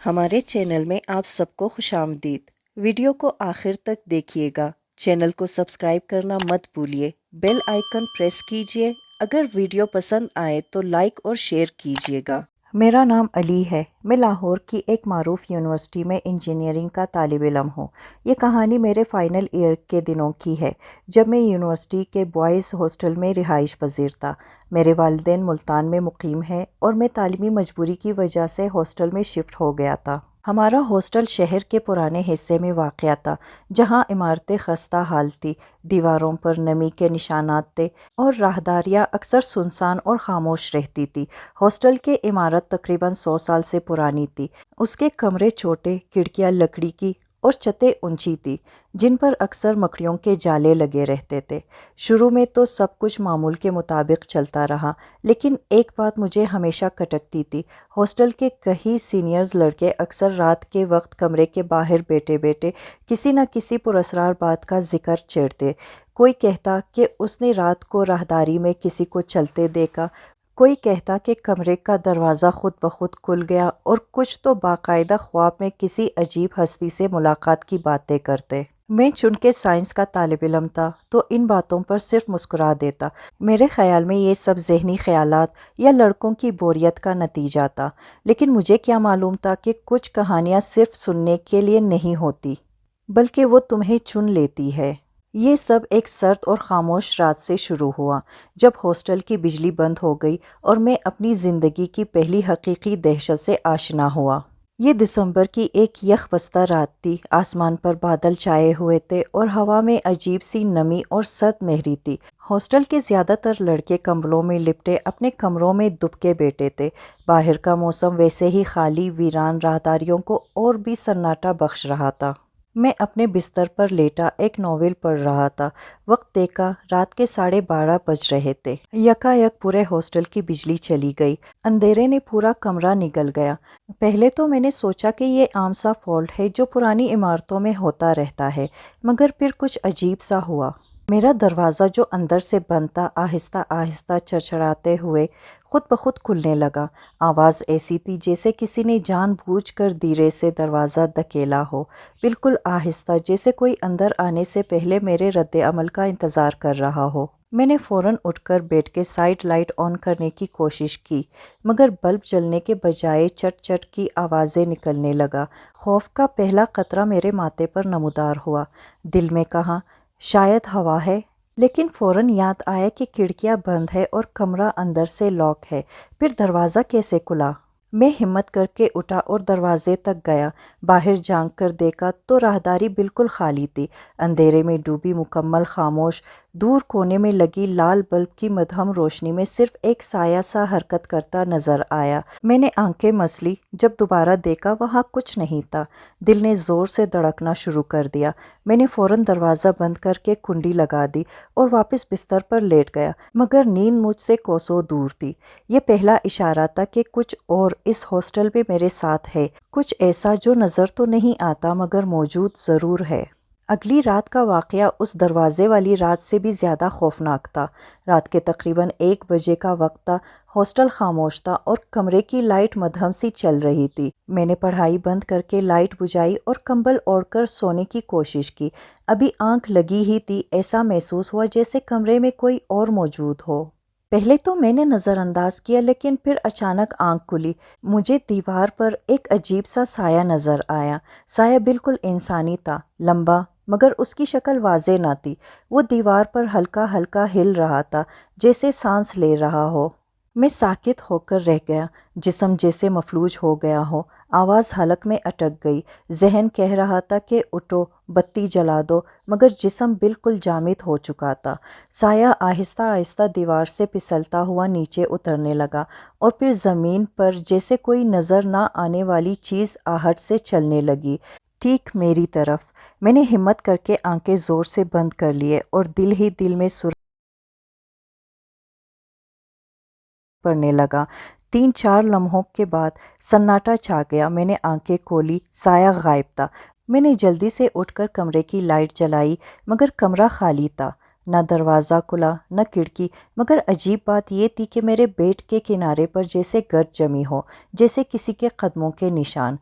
ہمارے چینل میں آپ سب کو خوش آمدید۔ ویڈیو کو آخر تک دیکھیے گا۔ چینل کو سبسکرائب کرنا مت بھولیے۔ بیل آئیکن پریس کیجیے۔ اگر ویڈیو پسند آئے تو لائک اور شیئر کیجیے گا۔ میرا نام علی ہے۔ میں لاہور کی ایک معروف یونیورسٹی میں انجینئرنگ کا طالب علم ہوں۔ یہ کہانی میرے فائنل ایئر کے دنوں کی ہے، جب میں یونیورسٹی کے بوائز ہاسٹل میں رہائش پذیر تھا۔ میرے والدین ملتان میں مقیم ہیں اور میں تعلیمی مجبوری کی وجہ سے ہاسٹل میں شفٹ ہو گیا تھا۔ ہمارا ہاسٹل شہر کے پرانے حصے میں واقع تھا، جہاں عمارتیں خستہ حال تھیں، دیواروں پر نمی کے نشانات تھے اور راہداریاں اکثر سنسان اور خاموش رہتی تھی۔ ہاسٹل کی عمارت تقریباً 100 سال سے پرانی تھی۔ اس کے کمرے چھوٹے، کھڑکیاں لکڑی کی اور چھتیں اونچی تھیں، جن پر اکثر مکڑیوں کے جالے لگے رہتے تھے۔ شروع میں تو سب کچھ معمول کے مطابق چلتا رہا، لیکن ایک بات مجھے ہمیشہ کھٹکتی تھی۔ ہاسٹل کے کئی سینئرز لڑکے اکثر رات کے وقت کمرے کے باہر بیٹھے بیٹھے کسی نہ کسی پراسرار بات کا ذکر چھیڑتے۔ کوئی کہتا کہ اس نے رات کو راہداری میں کسی کو چلتے دیکھا، کوئی کہتا کہ کمرے کا دروازہ خود بخود کھل گیا، اور کچھ تو باقاعدہ خواب میں کسی عجیب ہستی سے ملاقات کی باتیں کرتے۔ میں چونکہ سائنس کا طالب علم تھا تو ان باتوں پر صرف مسکرا دیتا۔ میرے خیال میں یہ سب ذہنی خیالات یا لڑکوں کی بوریت کا نتیجہ تھا، لیکن مجھے کیا معلوم تھا کہ کچھ کہانیاں صرف سننے کے لیے نہیں ہوتی، بلکہ وہ تمہیں چن لیتی ہے۔ یہ سب ایک سرد اور خاموش رات سے شروع ہوا، جب ہاسٹل کی بجلی بند ہو گئی اور میں اپنی زندگی کی پہلی حقیقی دہشت سے آشنا ہوا۔ یہ دسمبر کی ایک یخ بستہ رات تھی۔ آسمان پر بادل چھائے ہوئے تھے اور ہوا میں عجیب سی نمی اور سرد مہری تھی۔ ہاسٹل کے زیادہ تر لڑکے کمبلوں میں لپٹے اپنے کمروں میں دب کے بیٹھے تھے۔ باہر کا موسم ویسے ہی خالی ویران راہداریوں کو اور بھی سناٹا بخش رہا تھا۔ میں اپنے بستر پر لیٹا ایک ناول پڑھ رہا تھا۔ وقت دیکھا، رات کے 12:30 بج رہے تھے۔ یکایک پورے ہاسٹل کی بجلی چلی گئی۔ اندھیرے نے پورا کمرہ نگل گیا۔ پہلے تو میں نے سوچا کہ یہ عام سا فالٹ ہے جو پرانی عمارتوں میں ہوتا رہتا ہے، مگر پھر کچھ عجیب سا ہوا۔ میرا دروازہ جو اندر سے بند تھا آہستہ آہستہ چرچراتے ہوئے خود بخود کھلنے لگا۔ آواز ایسی تھی جیسے کسی نے جان بوجھ کر دھیرے سے دروازہ دھکیلا ہو، بالکل آہستہ، جیسے کوئی اندر آنے سے پہلے میرے رد عمل کا انتظار کر رہا ہو۔ میں نے فوراً اٹھ کر بیٹھ کے سائڈ لائٹ آن کرنے کی کوشش کی، مگر بلب جلنے کے بجائے چٹ چٹ کی آوازیں نکلنے لگا۔ خوف کا پہلا قطرہ میرے ماتھے پر نمودار ہوا۔ دل میں کہا، شاید ہوا ہے، لیکن فوراً یاد آیا کہ کھڑکیاں بند ہے اور کمرہ اندر سے لاک ہے۔ پھر دروازہ کیسے کھلا؟ میں ہمت کر کے اٹھا اور دروازے تک گیا۔ باہر جھانک کر دیکھا تو راہداری بالکل خالی تھی، اندھیرے میں ڈوبی، مکمل خاموش۔ دور کونے میں لگی لال بلب کی مدھم روشنی میں صرف ایک سایہ سا حرکت کرتا نظر آیا۔ میں نے آنکھیں مسلی۔ جب دوبارہ دیکھا وہاں کچھ نہیں تھا۔ دل نے زور سے دھڑکنا شروع کر دیا۔ میں نے فوراً دروازہ بند کر کے کنڈی لگا دی اور واپس بستر پر لیٹ گیا، مگر نیند مجھ سے کوسوں دور تھی۔ یہ پہلا اشارہ تھا کہ کچھ اور اس ہاسٹل میں میرے ساتھ ہے، کچھ ایسا جو نظر تو نہیں آتا مگر موجود ضرور ہے۔ اگلی رات کا واقعہ اس دروازے والی رات سے بھی زیادہ خوفناک تھا۔ رات کے تقریباً 1 بجے کا وقت تھا۔ ہاسٹل خاموش تھا اور کمرے کی لائٹ مدھم سی چل رہی تھی۔ میں نے پڑھائی بند کر کے لائٹ بجھائی اور کمبل اوڑھ کر سونے کی کوشش کی۔ ابھی آنکھ لگی ہی تھی، ایسا محسوس ہوا جیسے کمرے میں کوئی اور موجود ہو۔ پہلے تو میں نے نظر انداز کیا، لیکن پھر اچانک آنکھ کھلی۔ مجھے دیوار پر ایک عجیب سا سایہ نظر آیا۔ سایہ بالکل انسانی تھا، لمبا، مگر اس کی شکل واضح نہ تھی۔ وہ دیوار پر ہلکا ہلکا ہل رہا تھا، جیسے سانس لے رہا ہو۔ میں ساکت ہو کر رہ گیا۔ جسم جیسے مفلوج ہو گیا ہو۔ آواز حلق میں اٹک گئی۔ ذہن کہہ رہا تھا کہ اٹھو، بتی جلا دو، مگر جسم بالکل جامد ہو چکا تھا۔ سایہ آہستہ آہستہ دیوار سے پھسلتا ہوا نیچے اترنے لگا اور پھر زمین پر جیسے کوئی نظر نہ آنے والی چیز آہٹ سے چلنے لگی، ٹھیک میری طرف۔ میں نے ہمت کر کے آنکھیں زور سے بند کر لیے اور دل ہی دل میں سر پڑنے لگا۔ 3-4 لمحوں کے بعد سناٹا چھا گیا۔ میں نے آنکھیں کھولی، سایہ غائب تھا۔ میں نے جلدی سے اٹھ کر کمرے کی لائٹ جلائی، مگر کمرہ خالی تھا۔ نہ دروازہ کھلا، نہ کھڑکی، مگر عجیب بات یہ تھی کہ میرے بیڈ کے کنارے پر جیسے گرد جمی ہو، جیسے کسی کے قدموں کے نشان۔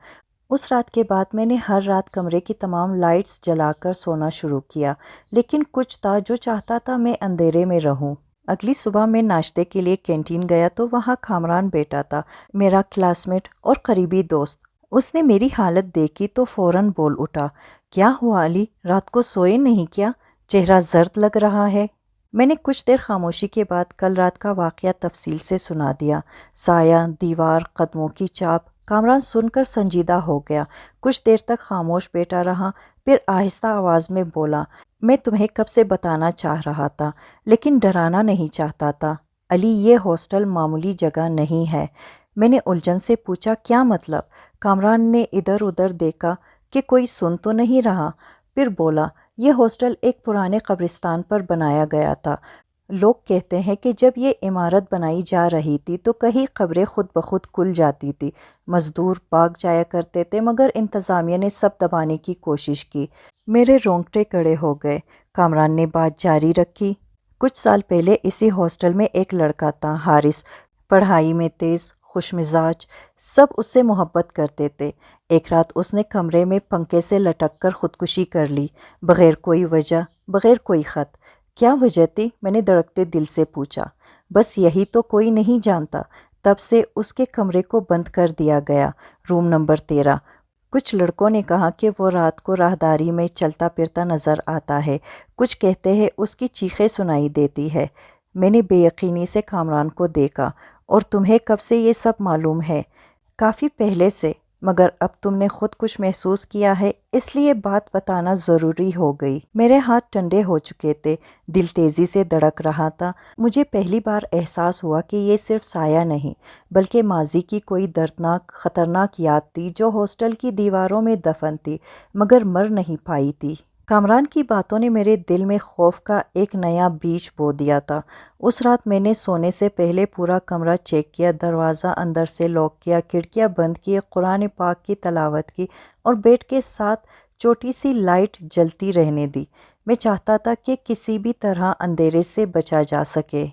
اس رات کے بعد میں نے ہر رات کمرے کی تمام لائٹس جلا کر سونا شروع کیا، لیکن کچھ تھا جو چاہتا تھا میں اندھیرے میں رہوں۔ اگلی صبح میں ناشتے کے لیے کینٹین گیا تو وہاں کامران بیٹا تھا، میرا کلاس میٹ اور قریبی دوست۔ اس نے میری حالت دیکھی تو فوراً بول اٹھا، کیا ہوا علی، رات کو سوئے نہیں کیا؟ چہرہ زرد لگ رہا ہے۔ میں نے کچھ دیر خاموشی کے بعد کل رات کا واقعہ تفصیل سے سنا دیا۔ سایہ، دیوار، قدموں کی چاپ۔ کامران سن کر سنجیدہ ہو گیا، کچھ دیر تک خاموش بیٹھا رہا، پھر آہستہ آواز میں بولا، میں تمہیں کب سے بتانا چاہ رہا تھا لیکن ڈرانا نہیں چاہتا تھا۔ علی، یہ ہاسٹل معمولی جگہ نہیں ہے۔ میں نے الجھن سے پوچھا، کیا مطلب؟ کامران نے ادھر ادھر دیکھا کہ کوئی سن تو نہیں رہا، پھر بولا، یہ ہاسٹل ایک پرانے قبرستان پر بنایا گیا تھا۔ لوگ کہتے ہیں کہ جب یہ عمارت بنائی جا رہی تھی تو کئی قبریں خود بخود کھل جاتی تھی، مزدور بھاگ جایا کرتے تھے، مگر انتظامیہ نے سب دبانے کی کوشش کی۔ میرے رونگٹے کھڑے ہو گئے۔ کامران نے بات جاری رکھی، کچھ سال پہلے اسی ہاسٹل میں ایک لڑکا تھا، حارث، پڑھائی میں تیز، خوش مزاج، سب اس سے محبت کرتے تھے۔ ایک رات اس نے کمرے میں پنکھے سے لٹک کر خودکشی کر لی، بغیر کوئی وجہ، بغیر کوئی خط۔ کیا وجہ تھی؟ میں نے دھڑکتے دل سے پوچھا۔ بس یہی تو کوئی نہیں جانتا۔ تب سے اس کے کمرے کو بند کر دیا گیا، روم نمبر 13۔ کچھ لڑکوں نے کہا کہ وہ رات کو راہداری میں چلتا پھرتا نظر آتا ہے، کچھ کہتے ہیں اس کی چیخیں سنائی دیتی ہے۔ میں نے بے یقینی سے کامران کو دیکھا، اور تمہیں کب سے یہ سب معلوم ہے؟ کافی پہلے سے، مگر اب تم نے خود کچھ محسوس کیا ہے، اس لیے بات بتانا ضروری ہو گئی۔ میرے ہاتھ ٹھنڈے ہو چکے تھے، دل تیزی سے دھڑک رہا تھا۔ مجھے پہلی بار احساس ہوا کہ یہ صرف سایہ نہیں، بلکہ ماضی کی کوئی دردناک، خطرناک یاد تھی جو ہاسٹل کی دیواروں میں دفن تھی، مگر مر نہیں پائی تھی۔ کامران کی باتوں نے میرے دل میں خوف کا ایک نیا بیج بو دیا تھا۔ اس رات میں نے سونے سے پہلے پورا کمرہ چیک کیا، دروازہ اندر سے لاک کیا، کھڑکیاں بند کی، قرآن پاک کی تلاوت کی، اور بیڈ کے ساتھ چھوٹی سی لائٹ جلتی رہنے دی۔ میں چاہتا تھا کہ کسی بھی طرح اندھیرے سے بچا جا سکے۔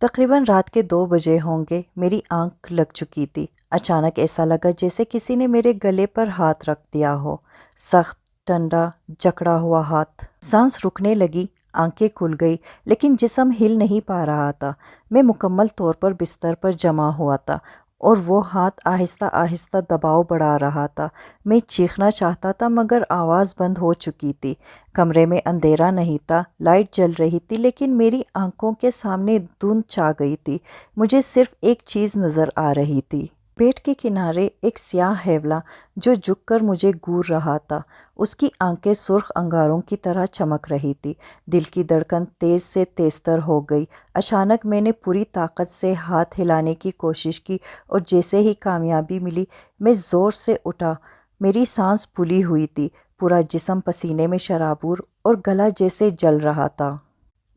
تقریباً رات کے 2 بجے ہوں گے، میری آنکھ لگ چکی تھی۔ اچانک ایسا لگا جیسے کسی نے میرے گلے پر ہاتھ رکھ دیا ہو، سخت، ٹھنڈا، جکڑا ہوا ہاتھ۔ سانس رکنے لگی، آنکھیں کھل گئی، لیکن جسم ہل نہیں پا رہا تھا۔ میں مکمل طور پر بستر پر جمع ہوا تھا، اور وہ ہاتھ آہستہ آہستہ دباؤ بڑھا رہا تھا۔ میں چیخنا چاہتا تھا مگر آواز بند ہو چکی تھی۔ کمرے میں اندھیرا نہیں تھا، لائٹ جل رہی تھی، لیکن میری آنکھوں کے سامنے دھند چھا گئی تھی۔ مجھے صرف ایک چیز نظر آ رہی تھی، پیٹ کے کنارے ایک سیاہ ہیولا جو جھک کر مجھے گور رہا تھا۔ اس کی آنکھیں سرخ انگاروں کی طرح چمک رہی تھی۔ دل کی دھڑکن تیز سے تیزتر ہو گئی۔ اچانک میں نے پوری طاقت سے ہاتھ ہلانے کی کوشش کی، اور جیسے ہی کامیابی ملی، میں زور سے اٹھا۔ میری سانس پھولی ہوئی تھی، پورا جسم پسینے میں شرابور، اور گلا جیسے جل رہا تھا۔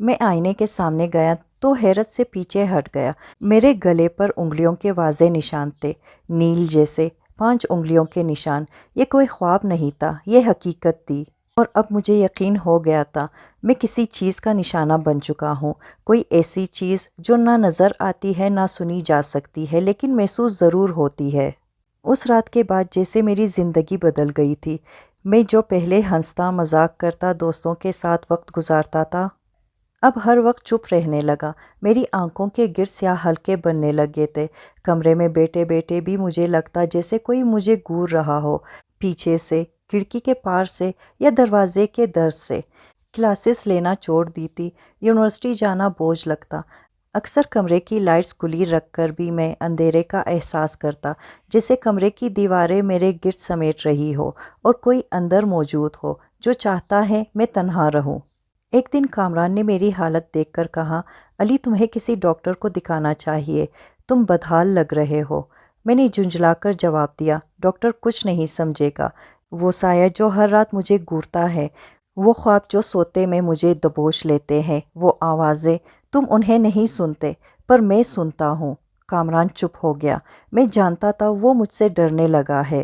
میں آئینے کے سامنے گیا تو حیرت سے پیچھے ہٹ گیا۔ میرے گلے پر انگلیوں کے واضح نشان تھے، نیل جیسے 5 انگلیوں کے نشان۔ یہ کوئی خواب نہیں تھا، یہ حقیقت تھی، اور اب مجھے یقین ہو گیا تھا میں کسی چیز کا نشانہ بن چکا ہوں، کوئی ایسی چیز جو نہ نظر آتی ہے، نہ سنی جا سکتی ہے، لیکن محسوس ضرور ہوتی ہے۔ اس رات کے بعد جیسے میری زندگی بدل گئی تھی۔ میں جو پہلے ہنستا، مذاق کرتا، دوستوں کے ساتھ وقت گزارتا تھا، اب ہر وقت چپ رہنے لگا۔ میری آنکھوں کے گرد سیاہ حلقے بننے لگے تھے۔ کمرے میں بیٹھے بیٹھے بھی مجھے لگتا جیسے کوئی مجھے گور رہا ہو، پیچھے سے، کھڑکی کے پار سے، یا دروازے کے در سے۔ کلاسز لینا چھوڑ دی تھی، یونیورسٹی جانا بوجھ لگتا۔ اکثر کمرے کی لائٹس کھلی رکھ کر بھی میں اندھیرے کا احساس کرتا، جیسے کمرے کی دیواریں میرے گرد سمیٹ رہی ہو، اور کوئی اندر موجود ہو جو چاہتا ہے میں تنہا رہوں۔ ایک دن کامران نے میری حالت دیکھ کر کہا، علی، تمہیں کسی ڈاکٹر کو دکھانا چاہیے، تم بدحال لگ رہے ہو۔ میں نے جھنجھلا کر جواب دیا، ڈاکٹر کچھ نہیں سمجھے گا۔ وہ سایہ جو ہر رات مجھے گھورتا ہے، وہ خواب جو سوتے میں مجھے دبوچ لیتے ہیں، وہ آوازیں، تم انہیں نہیں سنتے، پر میں سنتا ہوں۔ کامران چپ ہو گیا۔ میں جانتا تھا وہ مجھ سے ڈرنے لگا ہے۔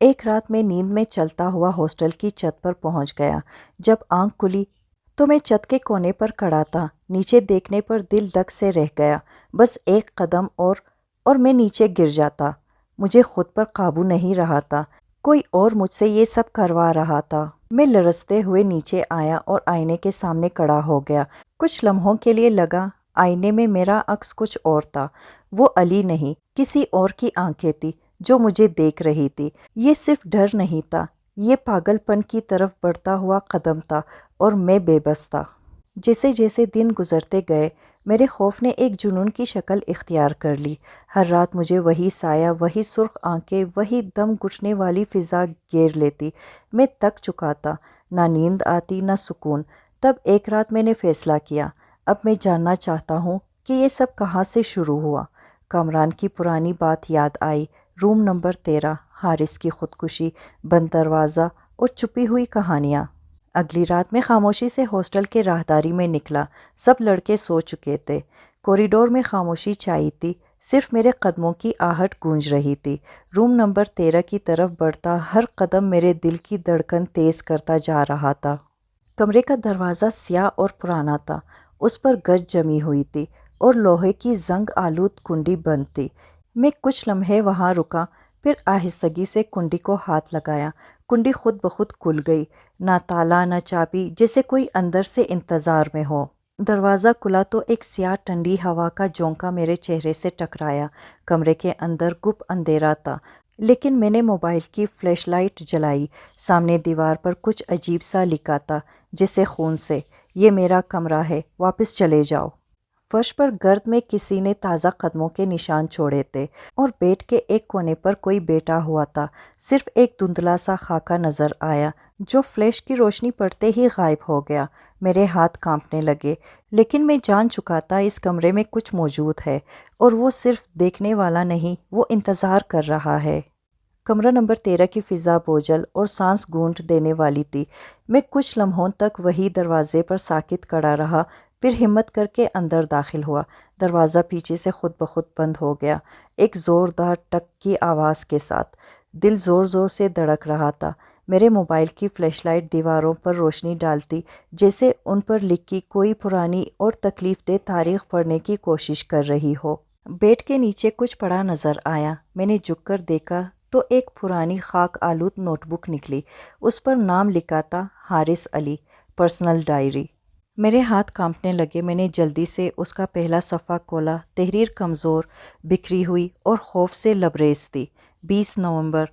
ایک رات میں نیند میں چلتا ہوا ہاسٹل کی چھت پر پہنچ گیا۔ جب آنکھ کھلی تو میں چھت کے کونے پر کھڑا تھا۔ نیچے دیکھنے پر دل دھک سے رہ گیا۔ بس ایک قدم اور میں نیچے گر جاتا۔ مجھے خود پر قابو نہیں رہا تھا۔ کوئی اور مجھ سے یہ سب کروا رہا تھا۔ میں لرزتے ہوئے نیچے آیا اور آئینے کے سامنے کھڑا ہو گیا۔ کچھ لمحوں کے لیے لگا آئینے میں میرا عکس کچھ اور تھا۔ وہ علی نہیں، کسی اور کی آنکھیں تھی جو مجھے دیکھ رہی تھی۔ یہ صرف ڈر نہیں تھا، یہ پاگل پن کی طرف بڑھتا ہوا قدم تھا اور میں بے بس تھا۔ جیسے جیسے دن گزرتے گئے میرے خوف نے ایک جنون کی شکل اختیار کر لی۔ ہر رات مجھے وہی سایہ، وہی سرخ آنکھیں، وہی دم گھٹنے والی فضا گھیر لیتی۔ میں تک چکا تھا، نہ نیند آتی نہ سکون۔ تب ایک رات میں نے فیصلہ کیا، اب میں جاننا چاہتا ہوں کہ یہ سب کہاں سے شروع ہوا۔ کامران کی پرانی بات یاد آئی، روم نمبر 13، حارث کی خودکشی، بند دروازہ اور چھپی ہوئی کہانیاں۔ اگلی رات میں خاموشی سے ہاسٹل کے راہداری میں نکلا۔ سب لڑکے سو چکے تھے۔ کوریڈور میں خاموشی چھائی تھی، صرف میرے قدموں کی آہٹ گونج رہی تھی۔ روم نمبر 13 کی طرف بڑھتا ہر قدم میرے دل کی دھڑکن تیز کرتا جا رہا تھا۔ کمرے کا دروازہ سیاہ اور پرانا تھا، اس پر گرد جمی ہوئی تھی اور لوہے کی زنگ آلود کنڈی بند تھی۔ میں کچھ لمحے وہاں رکا، پھر آہستگی سے کنڈی کو ہاتھ لگایا۔ کنڈی خود بخود کھل گئی، نہ تالا نہ چابی، جیسے کوئی اندر سے انتظار میں ہو۔ دروازہ کھلا تو ایک سیاہ ٹھنڈی ہوا کا جھونکا میرے چہرے سے ٹکرایا۔ کمرے کے اندر گپ اندھیرا تھا، لیکن میں نے موبائل کی فلیش لائٹ جلائی۔ سامنے دیوار پر کچھ عجیب سا لکھا تھا، جیسے خون سے، یہ میرا کمرہ ہے، واپس چلے جاؤ۔ فرش پر گرد میں کسی نے تازہ قدموں کے نشان چھوڑے تھے اور بیڈ کے ایک کونے پر کوئی بیٹھا ہوا تھا۔ صرف ایک دھندلا سا خاکہ نظر آیا جو فلیش کی روشنی پڑتے ہی غائب ہو گیا۔ میرے ہاتھ کانپنے لگے، لیکن میں جان چکا تھا اس کمرے میں کچھ موجود ہے اور وہ صرف دیکھنے والا نہیں، وہ انتظار کر رہا ہے۔ کمرہ نمبر 13 کی فضا بوجھل اور سانس گونٹ دینے والی تھی۔ میں کچھ لمحوں تک وہی دروازے پر ساکت کھڑا رہا، پھر ہمت کر کے اندر داخل ہوا۔ دروازہ پیچھے سے خود بخود بند ہو گیا، ایک زوردار ٹک کی آواز کے ساتھ۔ دل زور زور سے دھڑک رہا تھا۔ میرے موبائل کی فلیش لائٹ دیواروں پر روشنی ڈالتی، جیسے ان پر لکھی کوئی پرانی اور تکلیف دہ تاریخ پڑھنے کی کوشش کر رہی ہو۔ بیڈ کے نیچے کچھ پڑا نظر آیا۔ میں نے جھک کر دیکھا تو ایک پرانی خاک آلود نوٹ بک نکلی۔ اس پر نام لکھا تھا، حارث علی، پرسنل ڈائری۔ میرے ہاتھ کانپنے لگے۔ میں نے جلدی سے اس کا پہلا صفحہ کھولا۔ تحریر کمزور، بکھری ہوئی اور خوف سے لبریز تھی۔ 20 نومبر۔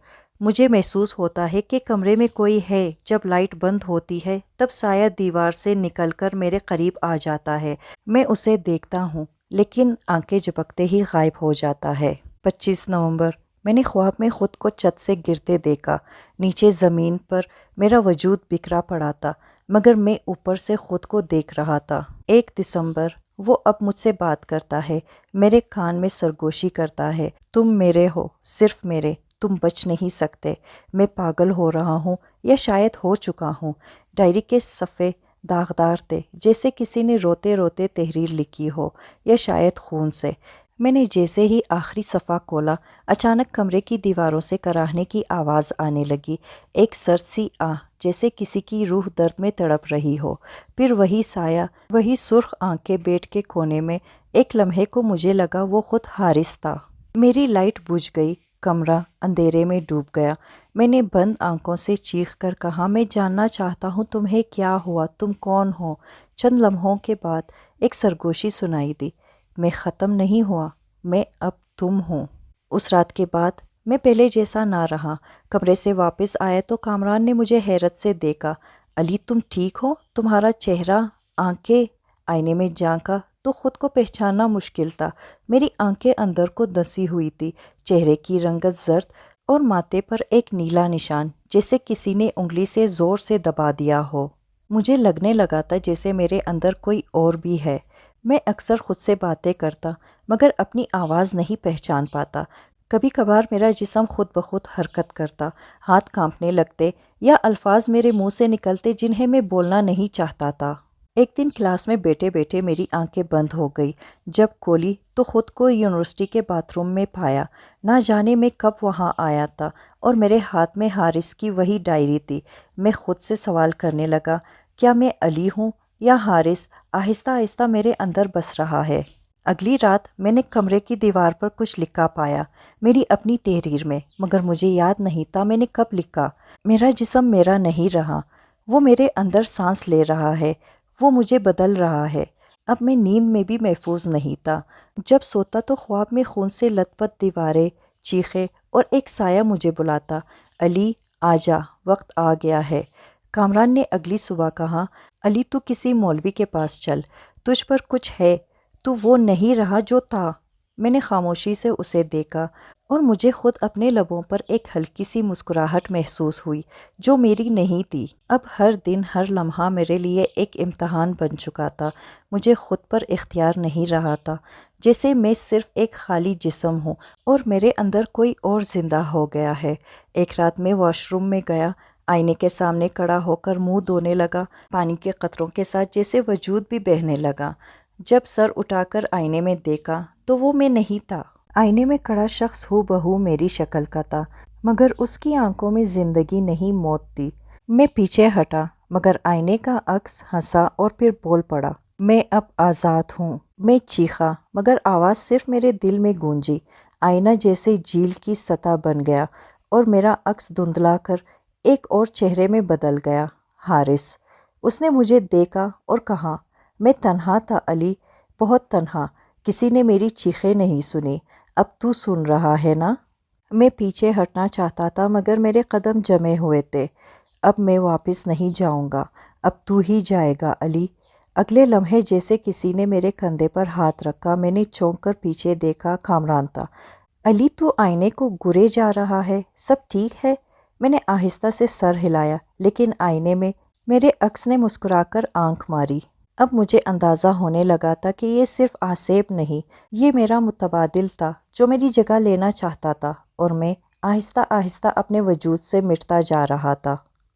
مجھے محسوس ہوتا ہے کہ کمرے میں کوئی ہے۔ جب لائٹ بند ہوتی ہے تب سایہ دیوار سے نکل کر میرے قریب آ جاتا ہے۔ میں اسے دیکھتا ہوں، لیکن آنکھیں جھپکتے ہی غائب ہو جاتا ہے۔ 25 نومبر۔ میں نے خواب میں خود کو چھت سے گرتے دیکھا۔ نیچے زمین پر میرا وجود بکھرا پڑا تھا، مگر میں اوپر سے خود کو دیکھ رہا تھا۔ 1 دسمبر۔ وہ اب مجھ سے بات کرتا ہے، میرے کان میں سرگوشی کرتا ہے، تم میرے ہو، صرف میرے، تم بچ نہیں سکتے۔ میں پاگل ہو رہا ہوں یا شاید ہو چکا ہوں۔ ڈائری کے صفحے داغدار تھے، جیسے کسی نے روتے روتے تحریر لکھی ہو، یا شاید خون سے۔ میں نے جیسے ہی آخری صفحہ کھولا، اچانک کمرے کی دیواروں سے کراہنے کی آواز آنے لگی، ایک سرد سی آہ، جیسے کسی کی روح درد میں تڑپ رہی ہو۔ پھر وہی سایہ، وہی سرخ آنکھیں بیڈ کے کونے میں۔ ایک لمحے کو مجھے لگا وہ خود حارث تھا۔ میری لائٹ بجھ گئی، کمرہ اندھیرے میں ڈوب گیا۔ میں نے بند آنکھوں سے چیخ کر کہا، میں جاننا چاہتا ہوں تمہیں کیا ہوا، تم کون ہو؟ چند لمحوں کے بعد ایک سرگوشی سنائی دی، میں ختم نہیں ہوا، میں اب تم ہوں۔ اس رات کے بعد میں پہلے جیسا نہ رہا۔ کمرے سے واپس آیا تو کامران نے مجھے حیرت سے دیکھا۔ علی، تم ٹھیک ہو؟ تمہارا چہرہ، آنکھیں؟ آئینے میں جھانکا تو خود کو پہچاننا مشکل تھا۔ میری آنکھیں اندر کو دھنسی ہوئی تھی، چہرے کی رنگت زرد اور ماتھے پر ایک نیلا نشان، جیسے کسی نے انگلی سے زور سے دبا دیا ہو۔ مجھے لگنے لگا تھا جیسے میرے اندر کوئی اور بھی ہے۔ میں اکثر خود سے باتیں کرتا، مگر اپنی آواز نہیں پہچان پاتا۔ کبھی کبھار میرا جسم خود بخود حرکت کرتا، ہاتھ کانپنے لگتے یا الفاظ میرے منہ سے نکلتے جنہیں میں بولنا نہیں چاہتا تھا۔ ایک دن کلاس میں بیٹھے بیٹھے میری آنکھیں بند ہو گئی۔ جب کھولی تو خود کو یونیورسٹی کے باتھ روم میں پایا۔ نہ جانے میں کب وہاں آیا تھا اور میرے ہاتھ میں حارث کی وہی ڈائری تھی۔ میں خود سے سوال کرنے لگا، کیا میں علی ہوں یا حارث آہستہ آہستہ میرے اندر بس رہا ہے؟ اگلی رات میں نے کمرے کی دیوار پر کچھ لکھا پایا، میری اپنی تحریر میں، مگر مجھے یاد نہیں تھا میں نے کب لکھا۔ میرا جسم میرا نہیں رہا، وہ میرے اندر سانس لے رہا ہے، وہ مجھے بدل رہا ہے۔ اب میں نیند میں بھی محفوظ نہیں تھا۔ جب سوتا تو خواب میں خون سے لت پت دیواریں، چیخیں اور ایک سایہ مجھے بلاتا، علی آجا، وقت آ گیا ہے۔ کامران نے اگلی صبح کہا، علی تو کسی مولوی کے پاس چل، تجھ پر کچھ ہے، تو وہ نہیں رہا جو تھا۔ میں نے خاموشی سے اسے دیکھا اور مجھے خود اپنے لبوں پر ایک ہلکی سی مسکراہٹ محسوس ہوئی جو میری نہیں تھی۔ اب ہر دن، ہر لمحہ میرے لیے ایک امتحان بن چکا تھا۔ مجھے خود پر اختیار نہیں رہا تھا، جیسے میں صرف ایک خالی جسم ہوں اور میرے اندر کوئی اور زندہ ہو گیا ہے۔ ایک رات میں واش روم میں گیا، آئینے کے سامنے کھڑا ہو کر منہ دھونے لگا، پانی کے قطروں کے ساتھ جیسے وجود بھی بہنے لگا۔ جب سر اٹھا کر آئینے میں دیکھا تو وہ میں نہیں تھا۔ آئینے میں کھڑا شخص ہو بہو میری شکل کا تھا، مگر اس کی آنکھوں میں زندگی نہیں، موت تھی۔ میں پیچھے ہٹا، مگر آئینے کا عکس ہنسا اور پھر بول پڑا، میں اب آزاد ہوں۔ میں چیخا، مگر آواز صرف میرے دل میں گونجی۔ آئینہ جیسے جھیل کی سطح بن گیا اور میرا عکس دھندلا کر ایک اور چہرے میں بدل گیا، حارث۔ اس نے مجھے دیکھا اور کہا، میں تنہا تھا علی، بہت تنہا، کسی نے میری چیخیں نہیں سنی، اب تو سن رہا ہے نا؟ میں پیچھے ہٹنا چاہتا تھا مگر میرے قدم جمے ہوئے تھے۔ اب میں واپس نہیں جاؤں گا، اب تو ہی جائے گا علی۔ اگلے لمحے جیسے کسی نے میرے کندھے پر ہاتھ رکھا، میں نے چونک کر پیچھے دیکھا، کامران تھا۔ علی تو آئینے کو گرے جا رہا ہے، سب ٹھیک ہے؟ میں نے آہستہ سے سر ہلایا، لیکن آئینے میں میرے عکس نے مسکرا کر آنکھ ماری۔ اب مجھے اندازہ ہونے لگا تھا کہ یہ صرف آسیب نہیں، یہ میرا متبادل تھا جو میری جگہ لینا چاہتا تھا، اور میں آہستہ آہستہ اپنے وجود سے مٹتا جا رہا تھا۔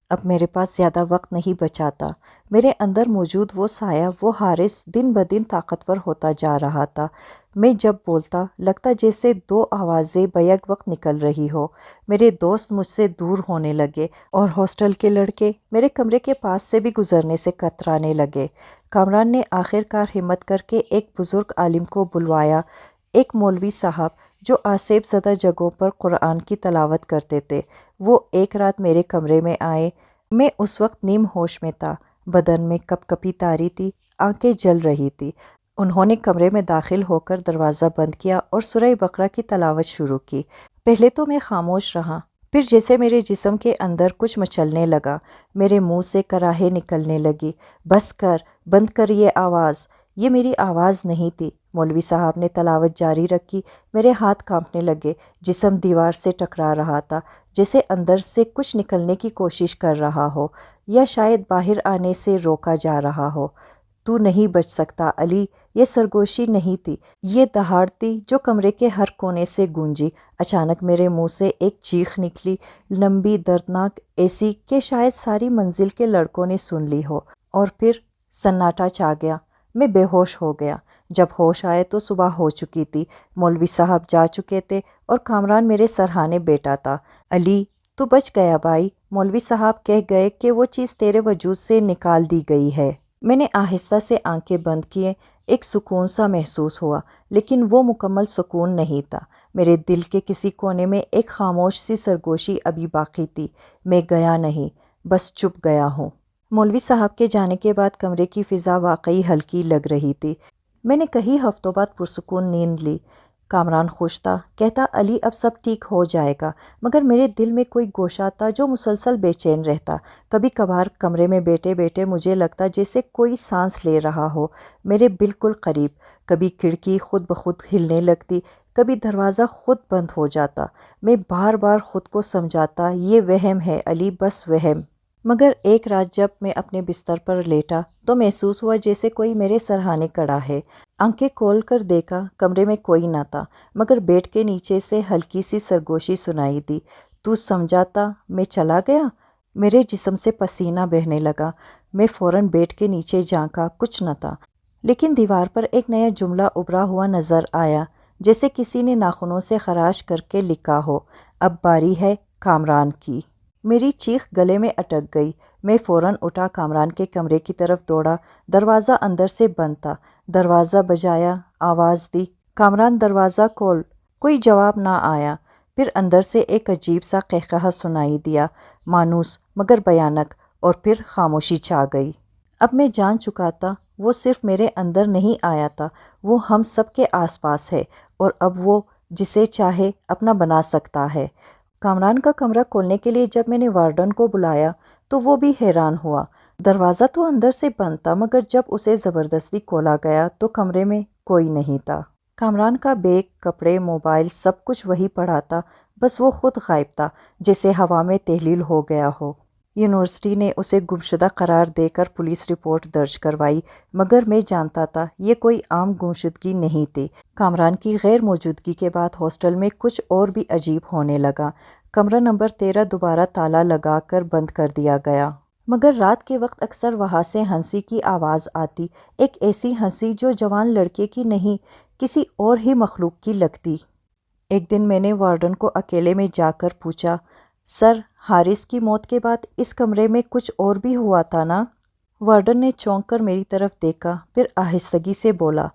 اب میرے پاس زیادہ وقت نہیں بچا تھا۔ میرے اندر موجود وہ سایہ، وہ حارث دن بدن طاقتور ہوتا جا رہا تھا۔ میں جب بولتا، لگتا جیسے دو آوازیں بیک وقت نکل رہی ہو۔ میرے دوست مجھ سے دور ہونے لگے اور ہاسٹل کے لڑکے میرے کمرے کے پاس سے بھی گزرنے سے کترانے لگے۔ کامران نے آخر کار ہمت کر کے ایک بزرگ عالم کو بلوایا، ایک مولوی صاحب جو آسیب زدہ جگہوں پر قرآن کی تلاوت کرتے تھے۔ وہ ایک رات میرے کمرے میں آئے۔ میں اس وقت نیم ہوش میں تھا، بدن میں کپ کپی تاری تھی، آنکھیں جل رہی تھی۔ انہوں نے کمرے میں داخل ہو کر دروازہ بند کیا اور سورہ بقرہ کی تلاوت شروع کی۔ پہلے تو میں خاموش رہا، پھر جیسے میرے جسم کے اندر کچھ مچلنے لگا، میرے منہ سے کراہیں نکلنے لگی۔ بس کر، بند کر یہ آواز۔ یہ میری آواز نہیں تھی۔ مولوی صاحب نے تلاوت جاری رکھی، میرے ہاتھ کانپنے لگے، جسم دیوار سے ٹکرا رہا تھا، جیسے اندر سے کچھ نکلنے کی کوشش کر رہا ہو، یا شاید باہر آنے سے روکا جا رہا ہو۔ تو نہیں بچ سکتا علی۔ یہ سرگوشی نہیں تھی، یہ دہاڑ تھی جو کمرے کے ہر کونے سے گونجی۔ اچانک میرے منہ سے ایک چیخ نکلی، لمبی، دردناک، ایسی کہ شاید ساری منزل کے لڑکوں نے سن لی ہو، اور پھر سناٹا چھا گیا۔ میں بے ہوش ہو گیا۔ جب ہوش آئے تو صبح ہو چکی تھی، مولوی صاحب جا چکے تھے اور کامران میرے سرہانے بیٹھا تھا۔ علی تو بچ گیا بھائی، مولوی صاحب کہہ گئے کہ وہ چیز تیرے وجود سے نکال دی گئی ہے۔ میں نے آہستہ سے آنکھیں بند کیے، ایک سکون سا محسوس ہوا، لیکن وہ مکمل سکون نہیں تھا۔ میرے دل کے کسی کونے میں ایک خاموش سی سرگوشی ابھی باقی تھی۔ میں گیا نہیں، بس چپ گیا ہوں۔ مولوی صاحب کے جانے کے بعد کمرے کی فضا واقعی ہلکی لگ رہی تھی۔ میں نے کئی ہفتوں بعد پرسکون نیند لی۔ کامران خوش تھا، کہتا علی اب سب ٹھیک ہو جائے گا، مگر میرے دل میں کوئی گوشہ تھا جو مسلسل بے چین رہتا۔ کبھی کبھار کمرے میں بیٹھے بیٹھے مجھے لگتا جیسے کوئی سانس لے رہا ہو میرے بالکل قریب۔ کبھی کھڑکی خود بخود ہلنے لگتی، کبھی دروازہ خود بند ہو جاتا۔ میں بار بار خود کو سمجھاتا، یہ وہم ہے علی، بس وہم۔ مگر ایک رات جب میں اپنے بستر پر لیٹا تو محسوس ہوا جیسے کوئی میرے سرہانے کھڑا ہے۔ آنکھیں کھول کر دیکھا، کمرے میں کوئی نہ تھا، مگر بیڈ کے نیچے سے ہلکی سی سرگوشی سنائی دی، تو سمجھاتا میں چلا گیا؟ میرے جسم سے پسینہ بہنے لگا۔ میں فوراً بیڈ کے نیچے جھانکا، کچھ نہ تھا، لیکن دیوار پر ایک نیا جملہ ابھرا ہوا نظر آیا، جیسے کسی نے ناخنوں سے خراش کر کے لکھا ہو، اب باری ہے کامران کی۔ میری چیخ گلے میں اٹک گئی، میں فوراً اٹھا کامران کے کمرے کی طرف دوڑا۔ دروازہ اندر سے بند تھا۔ دروازہ بجایا، آواز دی، کامران دروازہ کھول۔ کوئی جواب نہ آیا۔ پھر اندر سے ایک عجیب سا قہقہہ سنائی دیا، مانوس مگر بھیانک، اور پھر خاموشی چھا گئی۔ اب میں جان چکا تھا وہ صرف میرے اندر نہیں آیا تھا، وہ ہم سب کے آس پاس ہے، اور اب وہ جسے چاہے اپنا بنا سکتا ہے۔ کامران کا کمرہ کھولنے کے لیے جب میں نے وارڈن کو بلایا تو وہ بھی حیران ہوا۔ دروازہ تو اندر سے بند تھا، مگر جب اسے زبردستی کھولا گیا تو کمرے میں کوئی نہیں تھا۔ کامران کا بیگ، کپڑے، موبائل، سب کچھ وہی پڑا تھا، بس وہ خود غائب تھا، جیسے ہوا میں تحلیل ہو گیا ہو۔ یونیورسٹی نے اسے گمشدہ قرار دے کر پولیس رپورٹ درج کروائی، مگر میں جانتا تھا یہ کوئی عام گمشدگی نہیں تھی۔ کامران کی غیر موجودگی کے بعد ہاسٹل میں کچھ اور بھی عجیب ہونے لگا۔ کمرہ نمبر 13 دوبارہ تالا لگا کر بند کر دیا گیا، مگر رات کے وقت اکثر وہاں سے ہنسی کی آواز آتی، ایک ایسی ہنسی جو جوان لڑکے کی نہیں، کسی اور ہی مخلوق کی لگتی۔ ایک دن میں نے وارڈن کو اکیلے میں جا کر پوچھا، سر، حارث کی موت کے بعد اس کمرے میں کچھ اور بھی ہوا تھا نا؟ وارڈن نے چونک کر میری طرف دیکھا، پھر آہستگی سے بولا،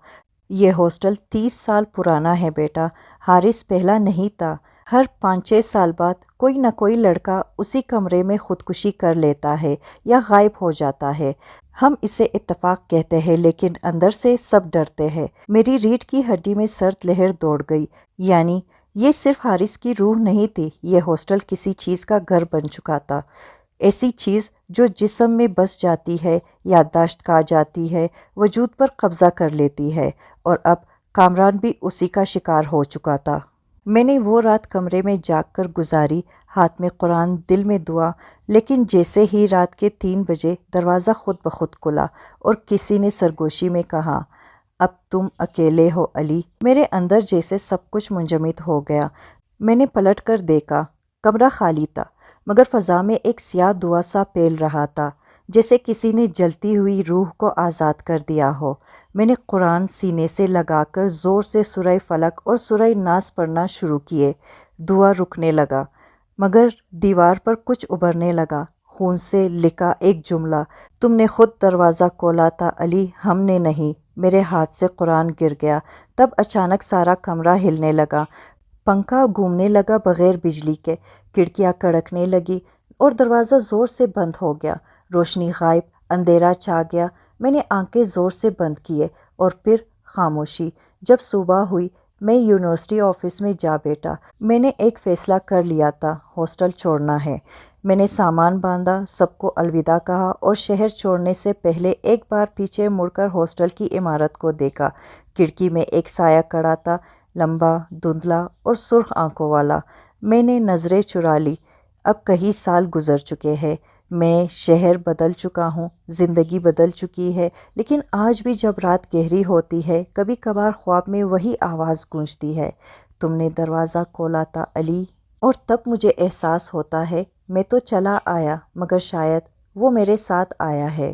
یہ ہاسٹل 30 سال پرانا ہے بیٹا، حارث پہلا نہیں تھا۔ ہر 5-6 سال بعد کوئی نہ کوئی لڑکا اسی کمرے میں خودکشی کر لیتا ہے یا غائب ہو جاتا ہے۔ ہم اسے اتفاق کہتے ہیں، لیکن اندر سے سب ڈرتے ہیں۔ میری ریڑھ کی ہڈی میں سرد لہر دوڑ گئی۔ یعنی یہ صرف حارث کی روح نہیں تھی، یہ ہاسٹل کسی چیز کا گھر بن چکا تھا، ایسی چیز جو جسم میں بس جاتی ہے، یادداشت کھا جاتی ہے، وجود پر قبضہ کر لیتی ہے، اور اب کامران بھی اسی کا شکار ہو چکا تھا۔ میں نے وہ رات کمرے میں جاگ کر گزاری، ہاتھ میں قرآن، دل میں دعا، لیکن جیسے ہی رات کے 3 بجے دروازہ خود بخود کھلا اور کسی نے سرگوشی میں کہا، اب تم اکیلے ہو علی، میرے اندر جیسے سب کچھ منجمد ہو گیا۔ میں نے پلٹ کر دیکھا، کمرہ خالی تھا، مگر فضا میں ایک سیاہ دھواں سا پھیل رہا تھا، جیسے کسی نے جلتی ہوئی روح کو آزاد کر دیا ہو۔ میں نے قرآن سینے سے لگا کر زور سے سورہ فلق اور سورہ ناس پڑھنا شروع کیے۔ دھواں رکنے لگا، مگر دیوار پر کچھ ابھرنے لگا، خون سے لکھا ایک جملہ، تم نے خود دروازہ کھولا تھا علی، ہم نے نہیں۔ میرے ہاتھ سے قرآن گر گیا۔ تب اچانک سارا کمرہ ہلنے لگا، پنکھا گھومنے لگا بغیر بجلی کے، کھڑکیاں کڑکنے لگی اور دروازہ زور سے بند ہو گیا۔ روشنی غائب، اندھیرا چھا گیا۔ میں نے آنکھیں زور سے بند کیے، اور پھر خاموشی۔ جب صبح ہوئی میں یونیورسٹی آفس میں جا بیٹھا۔ میں نے ایک فیصلہ کر لیا تھا، ہاسٹل چھوڑنا ہے۔ میں نے سامان باندھا، سب کو الوداع کہا اور شہر چھوڑنے سے پہلے ایک بار پیچھے مڑ کر ہاسٹل کی عمارت کو دیکھا۔ کھڑکی میں ایک سایہ کھڑا تھا، لمبا، دھندلا اور سرخ آنکھوں والا۔ میں نے نظریں چرا لی۔ اب کئی سال گزر چکے ہیں، میں شہر بدل چکا ہوں، زندگی بدل چکی ہے، لیکن آج بھی جب رات گہری ہوتی ہے، کبھی کبھار خواب میں وہی آواز گونجتی ہے، تم نے دروازہ کھولا تھا علی۔ اور تب مجھے احساس ہوتا ہے میں تو چلا آیا، مگر شاید وہ میرے ساتھ آیا ہے۔